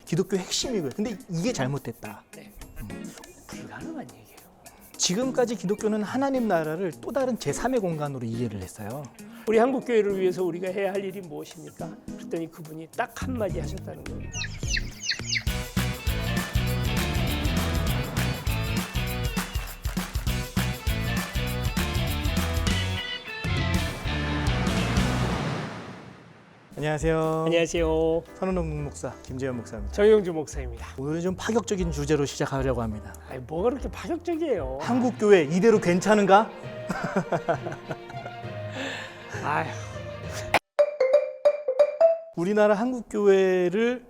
기독교 핵심이고요. 근데 이게 잘못됐다. 네. 불가능한 얘기예요. 지금까지 기독교는 하나님 나라를 또 다른 제3의 공간으로 이해를 했어요. 우리 한국 교회를 위해서 우리가 해야 할 일이 무엇입니까? 그랬더니 그분이 딱 한마디 하셨다는 거예요. 안녕하세요. 안녕하세요. 선원동 목사 김재현 목사입니다. 정영주 목사입니다. 오늘은 좀 파격적인 주제로 시작하려고 합니다. 아니, 뭐가 그렇게 파격적이에요? 한국 교회 이대로 괜찮은가? 아휴, 우리나라 한국 교회를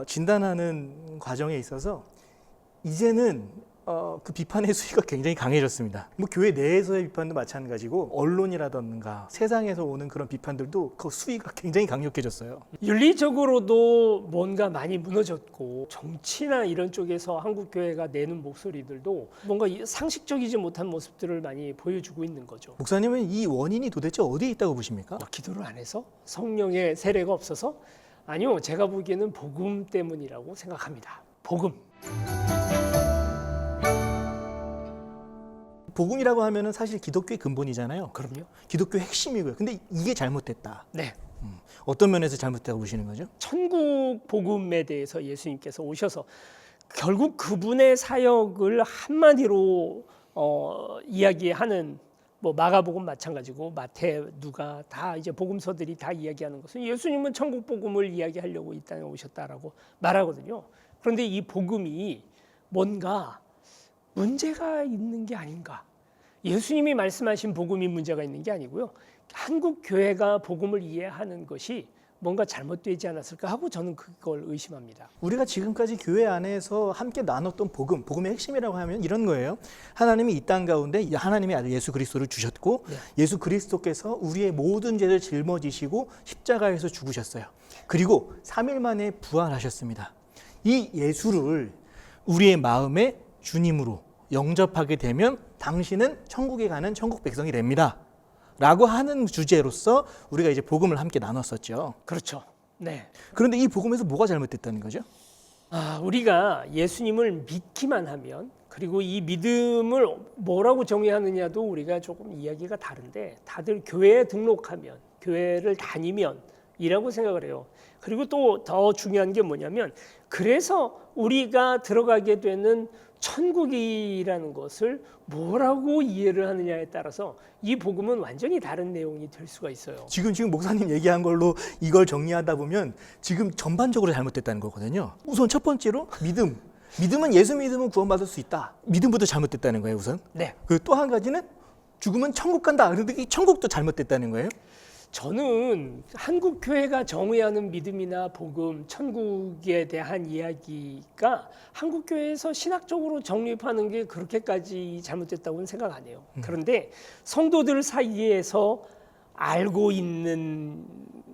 진단하는 과정에 있어서 이제는 그 비판의 수위가 굉장히 강해졌습니다. 뭐 교회 내에서의 비판도 마찬가지고 언론이라던가 세상에서 오는 그런 비판들도 그 수위가 굉장히 강력해졌어요. 윤리적으로도 뭔가 많이 무너졌고 정치나 이런 쪽에서 한국 교회가 내는 목소리들도 뭔가 상식적이지 못한 모습들을 많이 보여주고 있는 거죠. 목사님은 이 원인이 도대체 어디에 있다고 보십니까? 기도를 안 해서? 성령의 세례가 없어서? 아니요, 제가 보기에는 복음 때문이라고 생각합니다. 복음. 복음이라고 하면은 사실 기독교의 근본이잖아요. 그럼요. 기독교 핵심이고요. 근데 이게 잘못됐다. 네. 어떤 면에서 잘못됐다고 보시는 거죠? 천국 복음에 대해서 예수님께서 오셔서 결국 그분의 사역을 한마디로 이야기하는, 뭐 마가복음 마찬가지고 마태, 누가 다 이제 복음서들이 다 이야기하는 것은 예수님은 천국 복음을 이야기하려고 이 땅에 오셨다라고 말하거든요. 그런데 이 복음이 뭔가 문제가 있는 게 아닌가. 예수님이 말씀하신 복음이 문제가 있는 게 아니고요. 한국 교회가 복음을 이해하는 것이 뭔가 잘못되지 않았을까 하고 저는 그걸 의심합니다. 우리가 지금까지 교회 안에서 함께 나눴던 복음의 핵심이라고 하면 이런 거예요. 하나님이 이 땅 가운데 하나님의 아들 예수 그리스도를 주셨고 네. 예수 그리스도께서 우리의 모든 죄를 짊어지시고 십자가에서 죽으셨어요. 그리고 3일 만에 부활하셨습니다. 이 예수를 우리의 마음에 주님으로 영접하게 되면 당신은 천국에 가는 천국 백성이 됩니다. 라고 하는 주제로서 우리가 이제 복음을 함께 나눴었죠. 그렇죠. 네. 그런데 이 복음에서 뭐가 잘못됐다는 거죠? 우리가 예수님을 믿기만 하면, 그리고 이 믿음을 뭐라고 정의하느냐도 우리가 조금 이야기가 다른데, 다들 교회에 등록하면, 교회를 다니면 이라고 생각을 해요. 그리고 또 더 중요한 게 뭐냐면, 그래서 우리가 들어가게 되는 천국이라는 것을 뭐라고 이해를 하느냐에 따라서 이 복음은 완전히 다른 내용이 될 수가 있어요. 지금 목사님 얘기한 걸로 이걸 정리하다 보면 지금 전반적으로 잘못됐다는 거거든요. 우선 첫 번째로 믿음은 예수 믿으면 구원받을 수 있다. 믿음부터 잘못됐다는 거예요, 우선. 네. 그 또 한 가지는 죽으면 천국 간다. 그런데 이 천국도 잘못됐다는 거예요. 저는 한국 교회가 정의하는 믿음이나 복음, 천국에 대한 이야기가 한국 교회에서 신학적으로 정립하는 게 그렇게까지 잘못됐다고는 생각 안 해요. 그런데 성도들 사이에서 알고 있는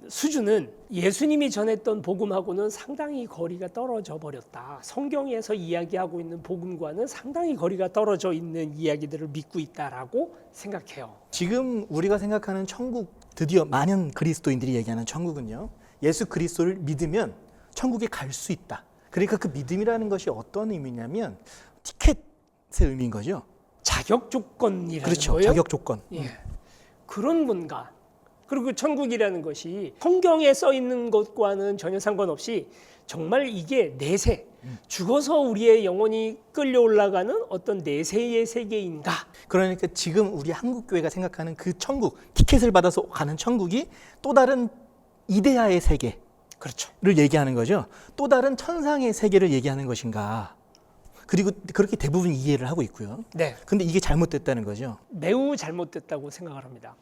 수준은 예수님이 전했던 복음하고는 상당히 거리가 떨어져 버렸다. 성경에서 이야기하고 있는 복음과는 상당히 거리가 떨어져 있는 이야기들을 믿고 있다라고 생각해요. 지금 우리가 생각하는 천국, 드디어 많은 그리스도인들이 얘기하는 천국은요, 예수 그리스도를 믿으면 천국에 갈 수 있다. 그러니까 그 믿음이라는 것이 어떤 의미냐면 티켓의 의미인 거죠. 자격 조건이라는 그렇죠. 거예요. 자격 조건. 예. 그런 뭔가. 그리고 천국이라는 것이 성경에 써 있는 것과는 전혀 상관없이 정말 이게 내세, 죽어서 우리의 영혼이 끌려 올라가는 어떤 내세의 세계인가. 그러니까 지금 우리 한국 교회가 생각하는 그 천국, 티켓을 받아서 가는 천국이 또 다른 이데아의 세계를 그렇죠. 얘기하는 거죠. 또 다른 천상의 세계를 얘기하는 것인가. 그리고 그렇게 대부분 이해를 하고 있고요. 네. 근데 이게 잘못됐다는 거죠. 매우 잘못됐다고 생각을 합니다.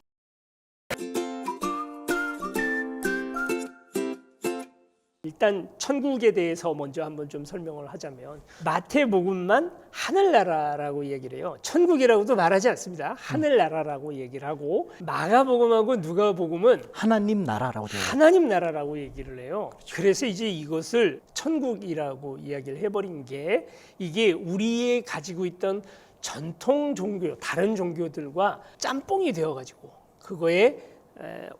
일단 천국에 대해서 먼저 한번 좀 설명을 하자면, 마태복음만 하늘나라라고 얘기를 해요. 천국이라고도 말하지 않습니다. 하늘나라라고 얘기를 하고, 마가복음하고 누가복음은 하나님 나라라고 돼요. 하나님 나라라고 얘기를 해요. 그래서 이제 이것을 천국이라고 이야기를 해버린 게, 이게 우리의 가지고 있던 전통 종교, 다른 종교들과 짬뽕이 되어가지고 그거에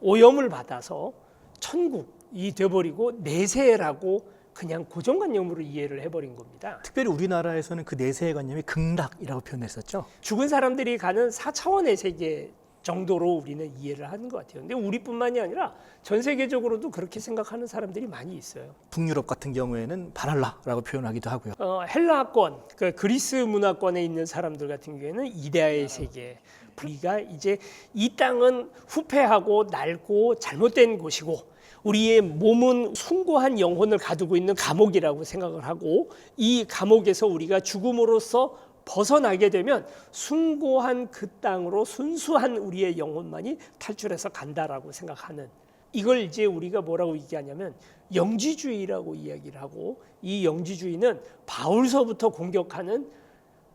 오염을 받아서 천국이 되어버리고 내세라고 그냥 고정관념으로 이해를 해버린 겁니다. 특별히 우리나라에서는 그 내세의 관념이 극락이라고 표현했었죠. 죽은 사람들이 가는 4차원의 세계 정도로 우리는 이해를 하는 것 같아요. 근데 우리뿐만이 아니라 전 세계적으로도 그렇게 생각하는 사람들이 많이 있어요. 북유럽 같은 경우에는 바랄라라고 표현하기도 하고요. 헬라권, 그 그리스 문화권에 있는 사람들 같은 경우에는 이데아의 세계. 우리가 이제 이 땅은 후패하고 낡고 잘못된 곳이고 우리의 몸은 숭고한 영혼을 가두고 있는 감옥이라고 생각을 하고 이 감옥에서 우리가 죽음으로써 벗어나게 되면 숭고한 그 땅으로 순수한 우리의 영혼만이 탈출해서 간다라고 생각하는, 이걸 이제 우리가 뭐라고 얘기하냐면 영지주의라고 이야기를 하고, 이 영지주의는 바울서부터 공격하는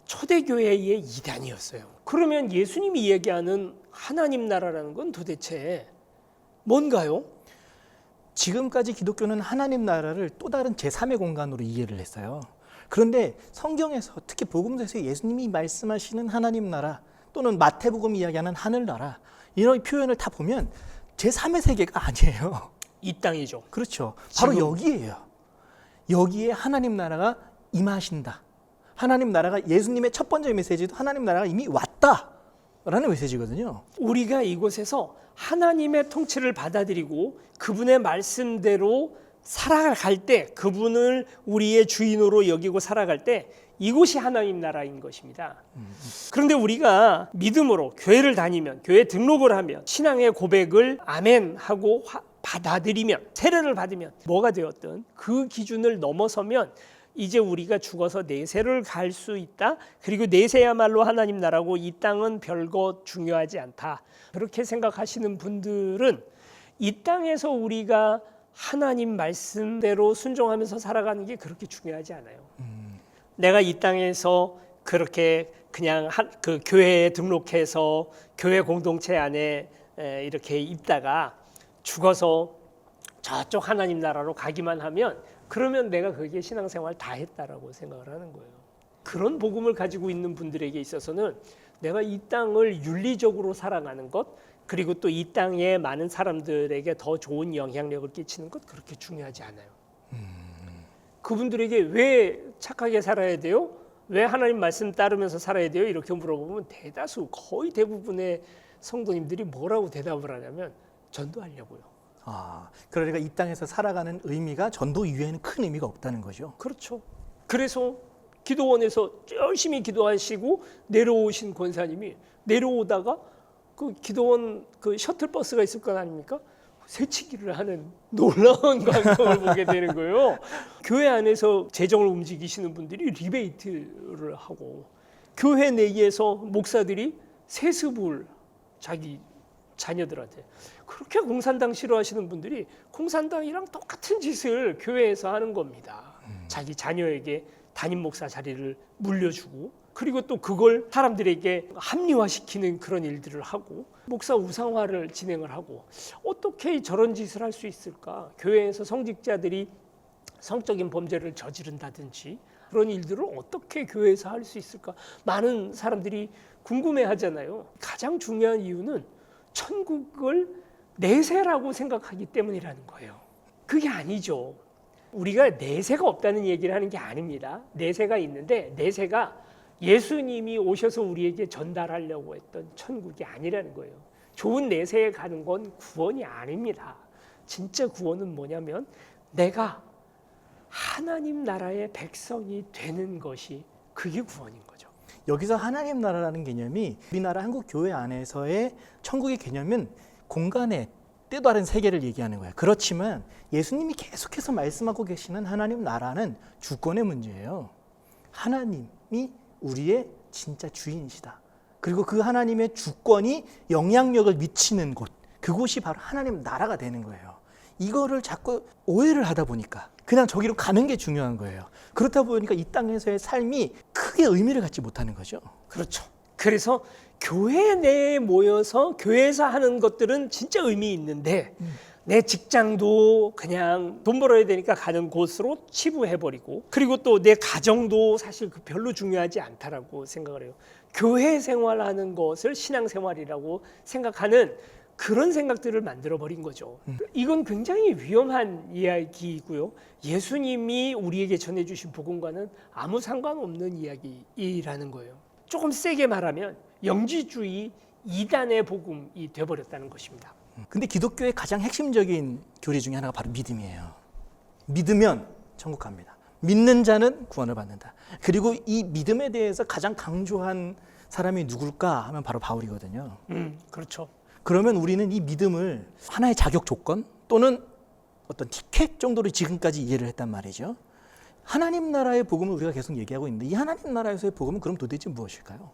초대교회의 이단이었어요. 그러면 예수님이 이야기하는 하나님 나라라는 건 도대체 뭔가요? 지금까지 기독교는 하나님 나라를 또 다른 제3의 공간으로 이해를 했어요. 그런데 성경에서 특히 복음서에서 예수님이 말씀하시는 하나님 나라 또는 마태복음이 이야기하는 하늘나라 이런 표현을 다 보면 제3의 세계가 아니에요. 이 땅이죠. 그렇죠. 바로 지금. 여기에요. 여기에 하나님 나라가 임하신다. 하나님 나라가, 예수님의 첫 번째 메시지도 하나님 나라가 이미 왔다라는 메시지거든요. 우리가 이곳에서 하나님의 통치를 받아들이고 그분의 말씀대로 살아갈 때, 그분을 우리의 주인으로 여기고 살아갈 때 이곳이 하나님 나라인 것입니다. 그런데 우리가 믿음으로 교회를 다니면, 교회 등록을 하면, 신앙의 고백을 아멘 하고 받아들이면, 세례를 받으면, 뭐가 되었든 그 기준을 넘어서면 이제 우리가 죽어서 내세를 갈 수 있다. 그리고 내세야말로 하나님 나라고 이 땅은 별거 중요하지 않다. 그렇게 생각하시는 분들은 이 땅에서 우리가 하나님 말씀대로 순종하면서 살아가는 게 그렇게 중요하지 않아요. 내가 이 땅에서 그렇게 그냥 그 교회에 등록해서 교회 공동체 안에 이렇게 있다가 죽어서 저쪽 하나님 나라로 가기만 하면, 그러면 내가 거기에 신앙생활 다 했다라고 생각을 하는 거예요. 그런 복음을 가지고 있는 분들에게 있어서는 내가 이 땅을 윤리적으로 살아가는 것, 그리고 또 이 땅에 많은 사람들에게 더 좋은 영향력을 끼치는 것, 그렇게 중요하지 않아요. 그분들에게 왜 착하게 살아야 돼요? 왜 하나님 말씀 따르면서 살아야 돼요? 이렇게 물어보면 대다수, 거의 대부분의 성도님들이 뭐라고 대답을 하냐면 전도하려고요. 그러니까 이 땅에서 살아가는 의미가 전도 이외에는 큰 의미가 없다는 거죠. 그렇죠. 그래서 기도원에서 열심히 기도하시고 내려오신 권사님이 내려오다가 그 기도원 그 셔틀버스가 있을 거 아닙니까? 새치기를 하는 놀라운 광경을 보게 되는 거예요. 교회 안에서 재정을 움직이시는 분들이 리베이트를 하고, 교회 내에서 목사들이 세습을 자기 자녀들한테, 그렇게 공산당 싫어하시는 분들이 공산당이랑 똑같은 짓을 교회에서 하는 겁니다. 자기 자녀에게 담임 목사 자리를 물려주고, 그리고 또 그걸 사람들에게 합리화시키는 그런 일들을 하고, 목사 우상화를 진행을 하고, 어떻게 저런 짓을 할 수 있을까? 교회에서 성직자들이 성적인 범죄를 저지른다든지 그런 일들을 어떻게 교회에서 할 수 있을까? 많은 사람들이 궁금해하잖아요. 가장 중요한 이유는 천국을 내세라고 생각하기 때문이라는 거예요. 그게 아니죠. 우리가 내세가 없다는 얘기를 하는 게 아닙니다. 내세가 있는데, 내세가 예수님이 오셔서 우리에게 전달하려고 했던 천국이 아니라는 거예요. 좋은 내세에 가는 건 구원이 아닙니다. 진짜 구원은 뭐냐면 내가 하나님 나라의 백성이 되는 것이, 그게 구원인 거죠. 여기서 하나님 나라라는 개념이 우리나라 한국 교회 안에서의 천국의 개념은 공간의 또 다른 세계를 얘기하는 거예요. 그렇지만 예수님이 계속해서 말씀하고 계시는 하나님 나라는 주권의 문제예요. 하나님이 우리의 진짜 주인이시다. 그리고 그 하나님의 주권이 영향력을 미치는 곳, 그곳이 바로 하나님 나라가 되는 거예요. 이거를 자꾸 오해를 하다 보니까 그냥 저기로 가는 게 중요한 거예요. 그렇다 보니까 이 땅에서의 삶이 크게 의미를 갖지 못하는 거죠. 그렇죠. 그래서 교회 내에 모여서 교회에서 하는 것들은 진짜 의미 있는데, 내 직장도 그냥 돈 벌어야 되니까 가는 곳으로 치부해버리고, 그리고 또 내 가정도 사실 별로 중요하지 않다라고 생각을 해요. 교회 생활하는 것을 신앙생활이라고 생각하는 그런 생각들을 만들어 버린 거죠. 이건 굉장히 위험한 이야기이고요. 예수님이 우리에게 전해주신 복음과는 아무 상관없는 이야기라는 거예요. 조금 세게 말하면 영지주의 이단의 복음이 돼버렸다는 것입니다. 근데 기독교의 가장 핵심적인 교리 중에 하나가 바로 믿음이에요. 믿으면 천국 갑니다. 믿는 자는 구원을 받는다. 그리고 이 믿음에 대해서 가장 강조한 사람이 누굴까 하면 바로 바울이거든요. 그렇죠. 그러면 우리는 이 믿음을 하나의 자격 조건 또는 어떤 티켓 정도로 지금까지 이해를 했단 말이죠. 하나님 나라의 복음을 우리가 계속 얘기하고 있는데 이 하나님 나라에서의 복음은 그럼 도대체 무엇일까요?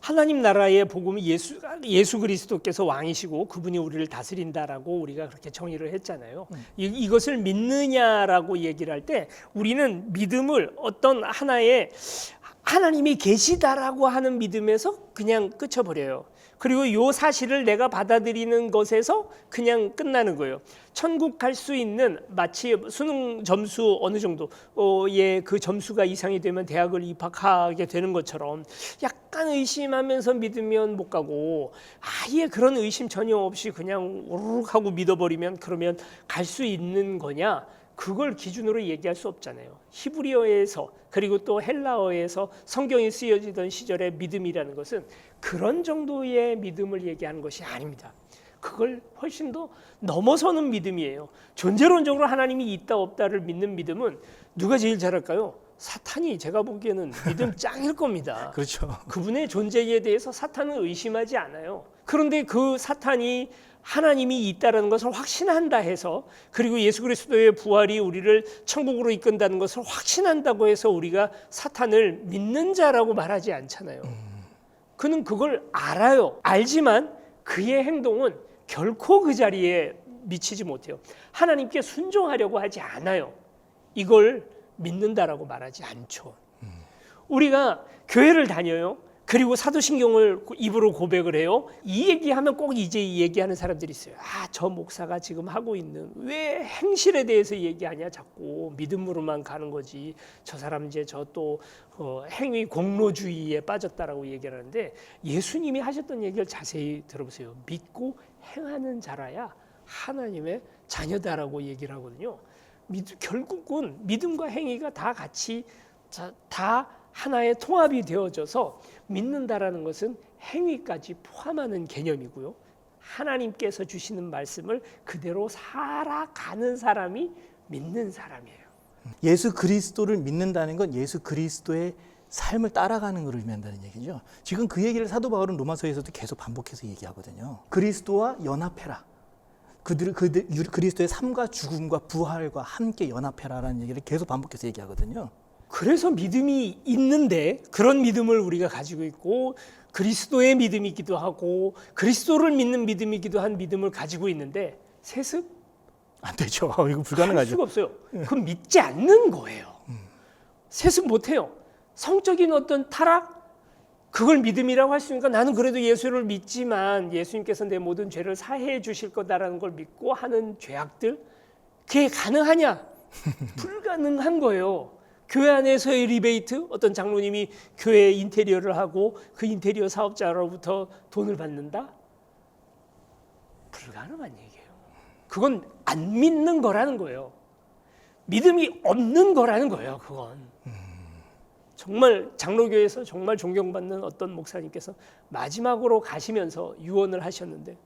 하나님 나라의 복음은 예수 그리스도께서 왕이시고 그분이 우리를 다스린다라고 우리가 그렇게 정의를 했잖아요. 이것을 믿느냐라고 얘기를 할 때 우리는 믿음을 어떤 하나의 하나님이 계시다라고 하는 믿음에서 그냥 끝쳐버려요. 그리고 이 사실을 내가 받아들이는 것에서 그냥 끝나는 거예요. 천국 갈 수 있는 마치 수능 점수 어느 정도의 그 점수가 이상이 되면 대학을 입학하게 되는 것처럼 약간 의심하면서 믿으면 못 가고 아예 그런 의심 전혀 없이 그냥 오르륵 하고 믿어버리면 그러면 갈 수 있는 거냐? 그걸 기준으로 얘기할 수 없잖아요. 히브리어에서 그리고 또 헬라어에서 성경이 쓰여지던 시절의 믿음이라는 것은 그런 정도의 믿음을 얘기하는 것이 아닙니다. 그걸 훨씬 더 넘어서는 믿음이에요. 존재론적으로 하나님이 있다 없다를 믿는 믿음은 누가 제일 잘할까요? 사탄이 제가 보기에는 믿음 짱일 겁니다. 그렇죠. 그분의 존재에 대해서 사탄은 의심하지 않아요. 그런데 그 사탄이 하나님이 있다는 것을 확신한다 해서 그리고 예수 그리스도의 부활이 우리를 천국으로 이끈다는 것을 확신한다고 해서 우리가 사탄을 믿는 자라고 말하지 않잖아요. 그는 그걸 알아요. 알지만 그의 행동은 결코 그 자리에 미치지 못해요. 하나님께 순종하려고 하지 않아요. 이걸 믿는다라고 말하지 않죠. 우리가 교회를 다녀요. 그리고 사도신경을 입으로 고백을 해요. 이 얘기하면 꼭 이제 이 얘기하는 사람들이 있어요. 아, 저 목사가 지금 하고 있는 왜 행실에 대해서 얘기하냐 자꾸 믿음으로만 가는 거지. 저 사람 이제 저 또 행위 공로주의에 빠졌다라고 얘기를 하는데 예수님이 하셨던 얘기를 자세히 들어보세요. 믿고 행하는 자라야 하나님의 자녀다라고 얘기를 하거든요. 결국은 믿음과 행위가 다 같이 다 하나의 통합이 되어져서 믿는다라는 것은 행위까지 포함하는 개념이고요. 하나님께서 주시는 말씀을 그대로 살아가는 사람이 믿는 사람이에요. 예수 그리스도를 믿는다는 건 예수 그리스도의 삶을 따라가는 것을 의미한다는 얘기죠. 지금 그 얘기를 사도 바울은 로마서에서도 계속 반복해서 얘기하거든요. 그리스도와 연합해라. 그리스도의 삶과 죽음과 부활과 함께 연합해라라는 얘기를 계속 반복해서 얘기하거든요. 그래서 믿음이 있는데 그런 믿음을 우리가 가지고 있고 그리스도의 믿음이기도 하고 그리스도를 믿는 믿음이기도 한 믿음을 가지고 있는데 세습? 안 되죠. 이거 할 불가능하죠. 수가 없어요. 그건 믿지 않는 거예요. 세습 못해요. 성적인 어떤 타락? 그걸 믿음이라고 할 수 있으니까 나는 그래도 예수를 믿지만 예수님께서 내 모든 죄를 사해해 주실 거다라는 걸 믿고 하는 죄악들? 그게 가능하냐? 불가능한 거예요. 교회 안에서의 리베이트, 어떤 장로님이 교회 인테리어를 하고 그 인테리어 사업자로부터 돈을 받는다? 불가능한 얘기예요. 그건 안 믿는 거라는 거예요. 믿음이 없는 거라는 거예요. 그건. 정말 장로교에서 정말 존경받는 어떤 목사님께서 마지막으로 가시면서 유언을 하셨는데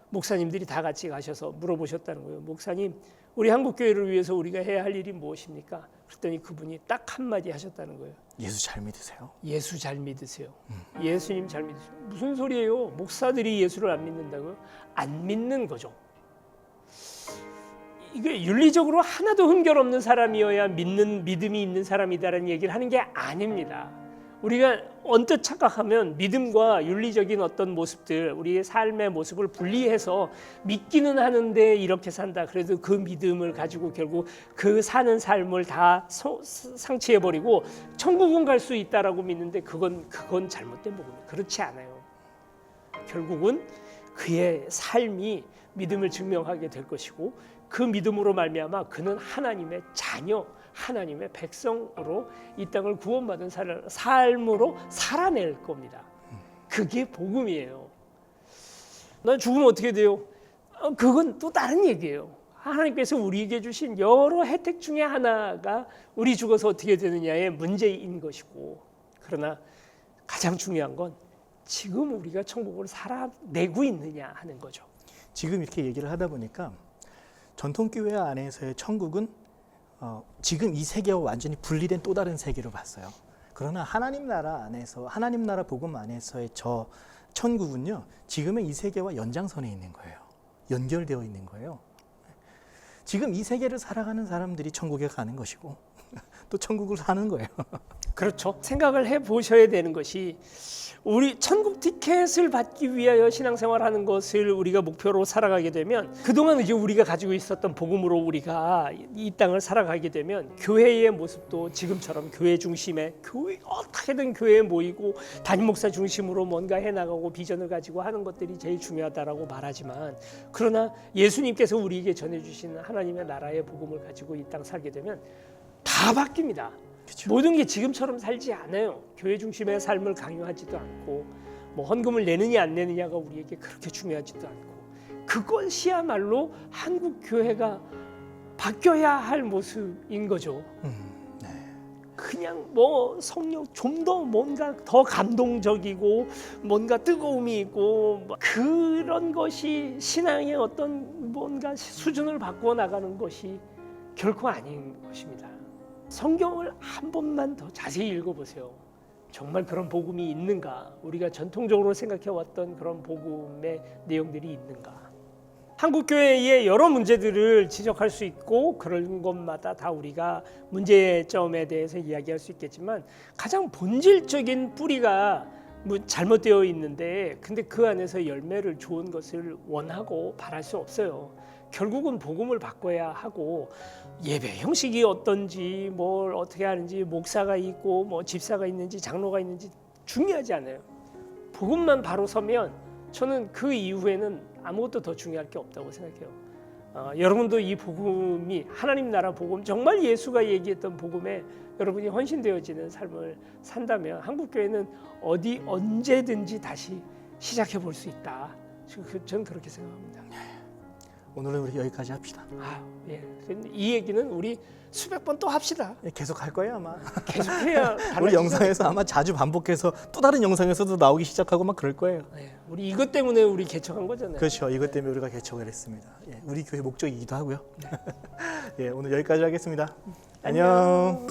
목사님들이 다 같이 가셔서 물어보셨다는 거예요. 목사님, 우리 한국교회를 위해서 우리가 해야 할 일이 무엇입니까? 그랬더니 그분이 딱 한마디 하셨다는 거예요. 예수 잘 믿으세요. 예수 잘 믿으세요. 예수님 잘 믿으세요. 무슨 소리예요? 목사들이 예수를 안 믿는다고요? 안 믿는 거죠. 이게 윤리적으로 하나도 흠결 없는 사람이어야 믿음이 있는 사람이다라는 얘기를 하는 게 아닙니다. 우리가 언뜻 착각하면 믿음과 윤리적인 어떤 모습들, 우리의 삶의 모습을 분리해서 믿기는 하는데 이렇게 산다. 그래도 그 믿음을 가지고 결국 그 사는 삶을 다 상치해버리고 천국은 갈 수 있다라고 믿는데 그건 잘못된 부분이에요. 그렇지 않아요. 결국은 그의 삶이 믿음을 증명하게 될 것이고 그 믿음으로 말미암아 그는 하나님의 자녀, 하나님의 백성으로 이 땅을 구원받은 삶으로 살아낼 겁니다. 그게 복음이에요. 난 죽으면 어떻게 돼요? 그건 또 다른 얘기예요. 하나님께서 우리에게 주신 여러 혜택 중에 하나가 우리 죽어서 어떻게 되느냐의 문제인 것이고, 그러나 가장 중요한 건 지금 우리가 천국을 살아내고 있느냐 하는 거죠. 지금 이렇게 얘기를 하다 보니까 전통교회 안에서의 천국은 지금 이 세계와 완전히 분리된 또 다른 세계로 봤어요. 그러나 하나님 나라 안에서, 하나님 나라 복음 안에서의 저 천국은요, 지금의 이 세계와 연장선에 있는 거예요. 연결되어 있는 거예요. 지금 이 세계를 살아가는 사람들이 천국에 가는 것이고 또 천국을 사는 거예요. 그렇죠. 생각을 해보셔야 되는 것이, 우리 천국 티켓을 받기 위하여 신앙생활하는 것을 우리가 목표로 살아가게 되면, 그동안 이제 우리가 가지고 있었던 복음으로 우리가 이 땅을 살아가게 되면 교회의 모습도 지금처럼 교회 중심에, 교회 어떻게든 교회에 모이고 담임 목사 중심으로 뭔가 해나가고 비전을 가지고 하는 것들이 제일 중요하다라고 말하지만, 그러나 예수님께서 우리에게 전해주신 하나님의 나라의 복음을 가지고 이 땅 살게 되면 다 바뀝니다. 그렇죠. 모든 게 지금처럼 살지 않아요. 교회 중심의 삶을 강요하지도 않고, 뭐 헌금을 내느냐 안 내느냐가 우리에게 그렇게 중요하지도 않고, 그것이야말로 한국 교회가 바뀌어야 할 모습인 거죠. 네. 그냥 뭐 성령 좀 더 뭔가 더 감동적이고 뭔가 뜨거움이 있고 뭐 그런 것이 신앙의 어떤 뭔가 수준을 바꾸어 나가는 것이 결코 아닌 것입니다. 성경을 한 번만 더 자세히 읽어보세요. 정말 그런 복음이 있는가? 우리가 전통적으로 생각해왔던 그런 복음의 내용들이 있는가? 한국교회의 여러 문제들을 지적할 수 있고, 그런 것마다 다 우리가 문제점에 대해서 이야기할 수 있겠지만, 가장 본질적인 뿌리가 잘못되어 있는데, 근데 그 안에서 열매를 좋은 것을 원하고 바랄 수 없어요. 결국은 복음을 바꿔야 하고, 예배 형식이 어떤지, 뭘 어떻게 하는지, 목사가 있고 뭐 집사가 있는지 장로가 있는지 중요하지 않아요. 복음만 바로 서면 저는 그 이후에는 아무것도 더 중요할 게 없다고 생각해요. 여러분도 이 복음이 하나님 나라 복음, 정말 예수가 얘기했던 복음에 여러분이 헌신되어지는 삶을 산다면 한국교회는 어디 언제든지 다시 시작해 볼 수 있다. 저는 그렇게 생각합니다. 오늘은 우리 여기까지 합시다. 예. 이 얘기는 우리 수백 번 또 합시다. 계속 할 거예요 아마. 계속해야 우리 영상에서 아마 자주 반복해서 또 다른 영상에서도 나오기 시작하고 막 그럴 거예요. 예. 우리 이것 때문에 우리 개척한 거잖아요. 그렇죠. 이것 때문에 우리가 개척을 했습니다. 예, 우리 교회 목적이기도 하고요. 예, 오늘 여기까지 하겠습니다. 안녕.